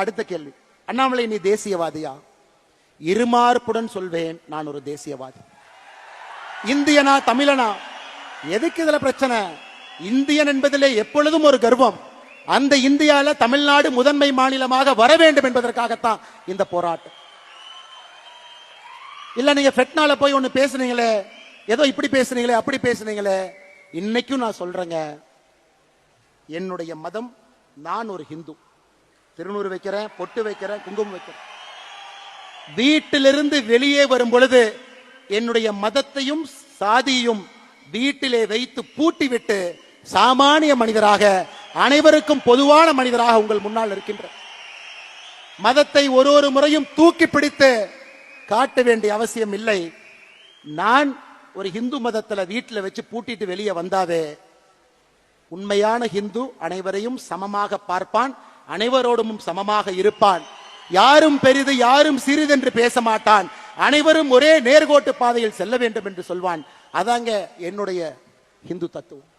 அடுத்த கேள்வி, அண்ணாமலை நீ தேசியவாதியா? இருமார்புடன் சொல்வேன், நான் ஒரு தேசியவாதி. இந்தியனா தமிழனா? எதுக்கு இதுல பிரச்சனை? இந்தியன் என்பதிலே எப்பொழுதும் ஒரு கர்வம். அந்த இந்தியால தமிழ்நாடு முதன்மை மாநிலமாக வர வேண்டும் என்பதற்காகத்தான் இந்த போராட்டம். இல்ல நீங்க ஃபெட்னால போய் ஒண்ணு பேசுனீங்களே, ஏதோ இப்படி பேசுனீங்களே அப்படி பேசுனீங்களே, இன்னைக்கும் நான் சொல்றேங்க, என்னுடைய மதம், நான் ஒரு ஹிந்து. திருநூறு வைக்கிறேன், பொட்டு வைக்கிறேன், குங்குமம் வைக்கிறேன். வீட்டிலிருந்து வெளியே வரும் பொழுது என்னுடைய மதத்தையும் சாதியையும் வீட்டிலே வைத்து பூட்டிவிட்டு சாமானிய மனிதராக, அனைவருக்கும் பொதுவான மனிதராக உங்கள் முன்னால் இருக்கின்ற மதத்தை ஒரு முறையும் தூக்கி பிடித்து காட்ட வேண்டிய அவசியம் இல்லை. நான் ஒரு ஹிந்து மதத்துல வீட்டில் வச்சு பூட்டிட்டு வெளியே வந்தாவே, உண்மையான ஹிந்து அனைவரையும் சமமாக பார்ப்பான், அனைவரோடும் சமமாக இருப்பான். யாரும் பெரிது யாரும் சிறிது என்று பேச மாட்டான். அனைவரும் ஒரே நேர்கோட்டு பாதையில் செல்ல வேண்டும் என்று சொல்வான். அதாங்க என்னுடைய ஹிந்து தத்துவம்.